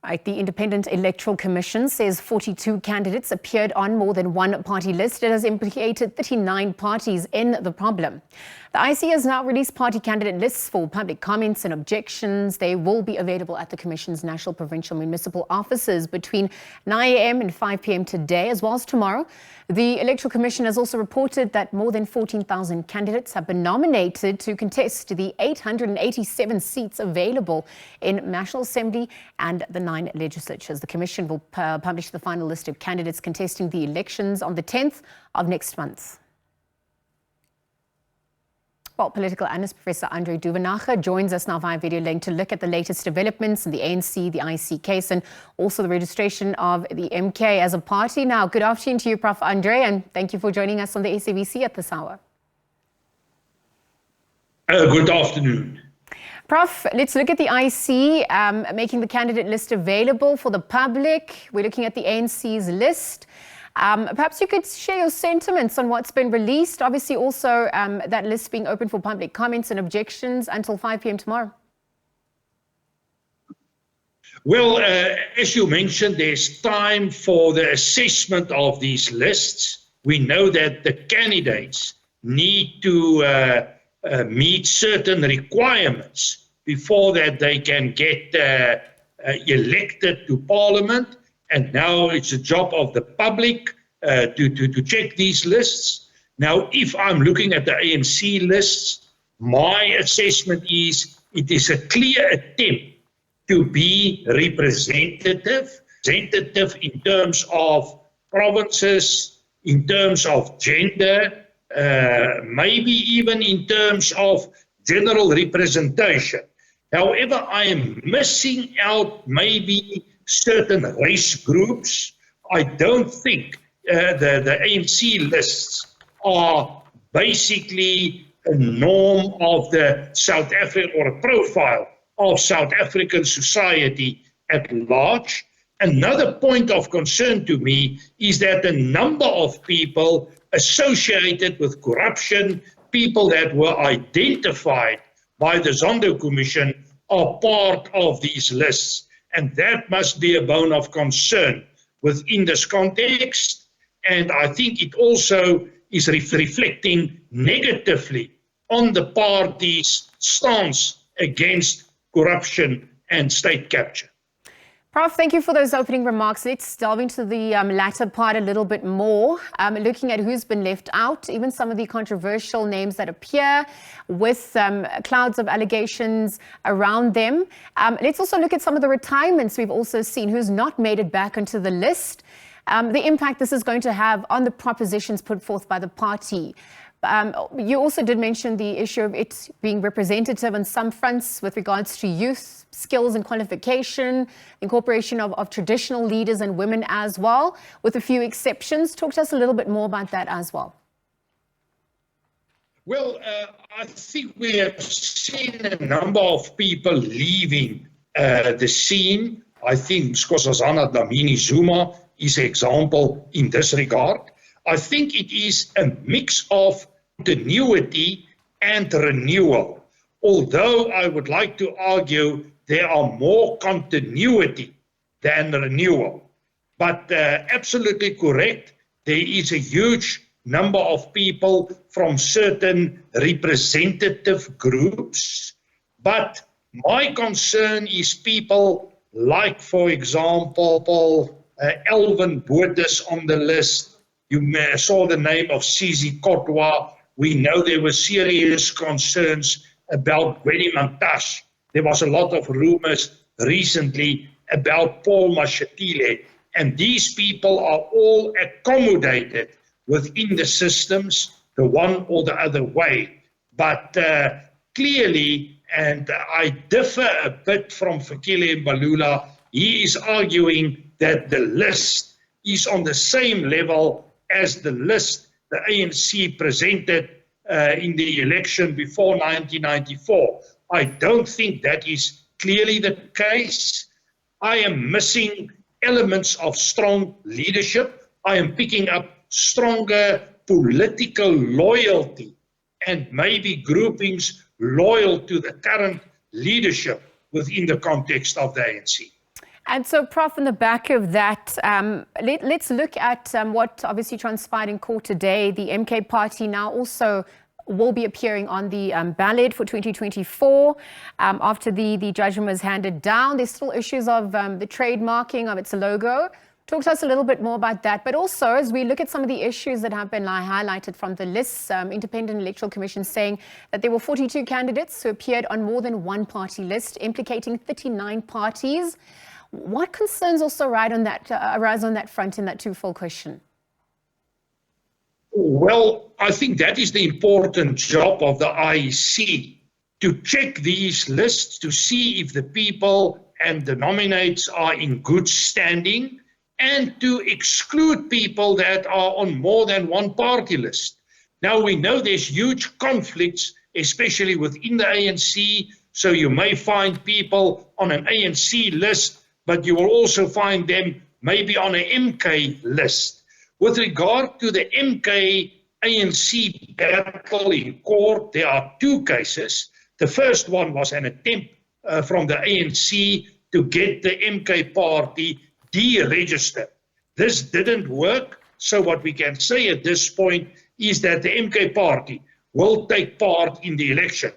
Right, the Independent Electoral Commission says 42 candidates appeared on more than one party list. It has implicated 39 parties in the problem. The IEC has now released party candidate lists for public comments and objections. They will be available at the Commission's national, provincial, municipal offices between 9 a.m. and 5 p.m. today, as well as tomorrow. The Electoral Commission has also reported that more than 14,000 candidates have been nominated to contest the 887 seats available in National Assembly and the 9 legislatures. The Commission will publish the final list of candidates contesting the elections on the 10th of next month. Well, political analyst Professor Andre Duvenhage joins us now via video link to look at the latest developments in the ANC, the IEC case, and also the registration of the MK as a party. Now, good afternoon to you, Prof. Andre, and thank you for joining us on the SABC at this hour. Good afternoon. Prof, let's look at the IEC making the candidate list available for the public. We're looking at the ANC's list. Perhaps you could share your sentiments on what's been released. Obviously, also that list being open for public comments and objections until 5 p.m. tomorrow. Well, as you mentioned, there's time for the assessment of these lists. We know that the candidates need to meet certain requirements before that they can get elected to Parliament. And now it's the job of the public to check these lists. Now, if I'm looking at the ANC lists, my assessment is it is a clear attempt to be representative in terms of provinces, in terms of gender, maybe even in terms of general representation. However, I am missing out maybe certain race groups. I don't think the ANC lists are basically a norm of the South African or a profile of South African society at large. Another point of concern to me is that a number of people associated with corruption, people that were identified by the Zondo Commission, are part of these lists. And that must be a bone of concern within this context. And I think it also is reflecting negatively on the party's stance against corruption and state capture. Prof, thank you for those opening remarks. Let's delve into the latter part a little bit more, looking at who's been left out, even some of the controversial names that appear with clouds of allegations around them. Let's also look at some of the retirements we've also seen, who's not made it back onto the list, the impact this is going to have on the propositions put forth by the party. You also did mention the issue of it being representative on some fronts with regards to youth, skills and qualification, incorporation of traditional leaders and women as well, with a few exceptions. Talk to us a little bit more about that as well. Well, I think we have seen a number of people leaving the scene. I think Nkosazana Dlamini-Zuma is an example in this regard. I think it is a mix of continuity and renewal. Although I would like to argue there are more continuity than renewal. But absolutely correct, there is a huge number of people from certain representative groups. But my concern is people like, for example, Alvin Botha on the list. You saw the name of Sisi Kotwa. We know there were serious concerns about Gwedi Mantashe. There was a lot of rumors recently about Paul Mashatile. And these people are all accommodated within the systems, the one or the other way. But clearly, and I differ a bit from Fikile Mbalula, he is arguing that the list is on the same level as the list the ANC presented in the election before 1994. I don't think that is clearly the case. I am missing elements of strong leadership. I am picking up stronger political loyalty and maybe groupings loyal to the current leadership within the context of the ANC. And so, Prof, on the back of that, let's look at what obviously transpired in court today. The MK party now also will be appearing on the ballot for 2024 after the judgment was handed down. There's still issues of the trademarking of its logo. Talk to us a little bit more about that. But also, as we look at some of the issues that have been highlighted from the lists, Independent Electoral Commission saying that there were 42 candidates who appeared on more than one party list, implicating 39 parties. What concerns also arise on that front in that twofold question? Well, I think that is the important job of the IEC, to check these lists to see if the people and the nominates are in good standing, and to exclude people that are on more than one party list. Now, we know there's huge conflicts, especially within the ANC, so you may find people on an ANC list, but you will also find them maybe on an MK list. With regard to the MK ANC battle in court, there are two cases. The first one was an attempt from the ANC to get the MK party deregistered. This didn't work, so what we can say at this point is that the MK party will take part in the election.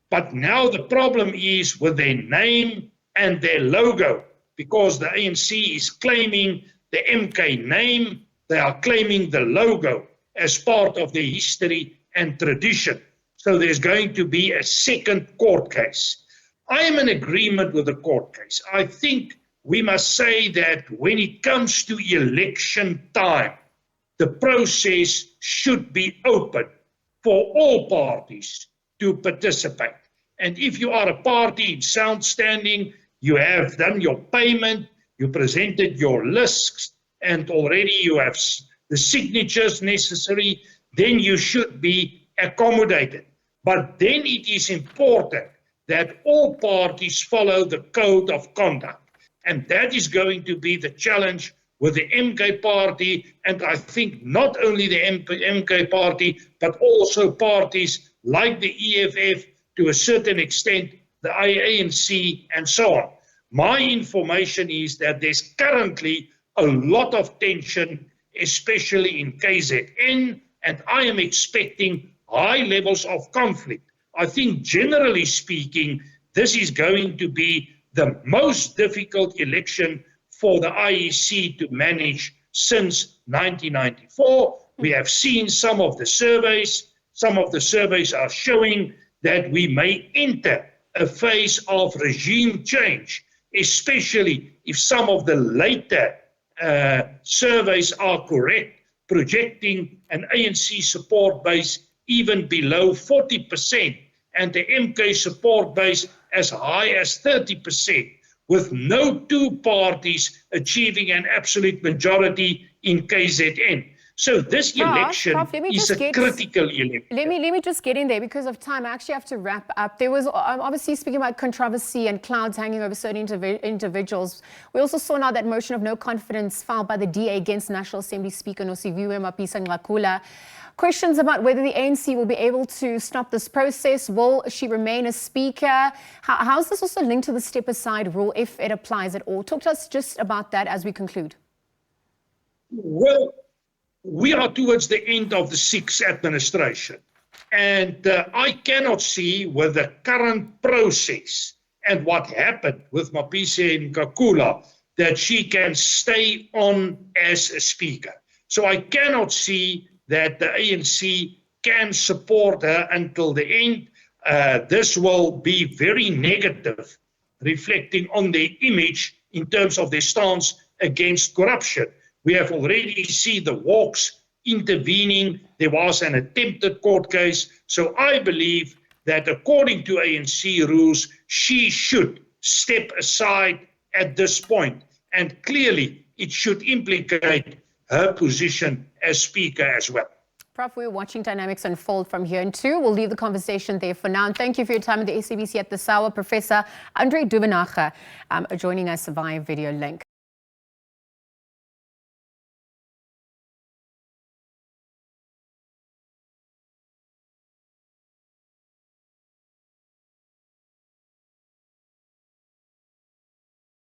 But now the problem is with their name and their logo, because the ANC is claiming the MK name, they are claiming the logo as part of their history and tradition. So there's going to be a second court case. I am in agreement with the court case. I think we must say that when it comes to election time, the process should be open for all parties to participate. And if you are a party in sound standing, you have done your payment, you presented your lists, and already you have the signatures necessary, then you should be accommodated. But then it is important that all parties follow the code of conduct. And that is going to be the challenge with the MK party, and I think not only the MK party, but also parties like the EFF, to a certain extent, the ANC, and so on. My information is that there's currently a lot of tension, especially in KZN, and I am expecting high levels of conflict. I think generally speaking, this is going to be the most difficult election for the IEC to manage since 1994. We have seen some of the surveys. Some of the surveys are showing that we may enter a phase of regime change, especially if some of the later surveys are correct, projecting an ANC support base even below 40%, and the MK support base as high as 30%, with no two parties achieving an absolute majority in KZN. So this election is a critical election. Let me just get in there because of time. I actually have to wrap up. There was obviously speaking about controversy and clouds hanging over certain individuals. We also saw now that motion of no confidence filed by the DA against National Assembly Speaker Nosiviwe Mapisa-Nqakula. Questions about whether the ANC will be able to stop this process. Will she remain a speaker? How is this also linked to the step-aside rule, if it applies at all? Talk to us just about that as we conclude. Well, we are towards the end of the sixth administration, and I cannot see with the current process and what happened with Mapisa-Nqakula that she can stay on as a speaker. So I cannot see that the ANC can support her until the end. This will be very negative, reflecting on their image in terms of their stance against corruption. We have already seen the Hawks intervening. There was an attempted court case. So I believe that according to ANC rules, she should step aside at this point. And clearly, it should implicate her position as speaker as well. Prof, we're watching dynamics unfold from here and too. We'll leave the conversation there for now. And thank you for your time at the SABC at this hour. Professor Andre Duvenhage joining us via video link.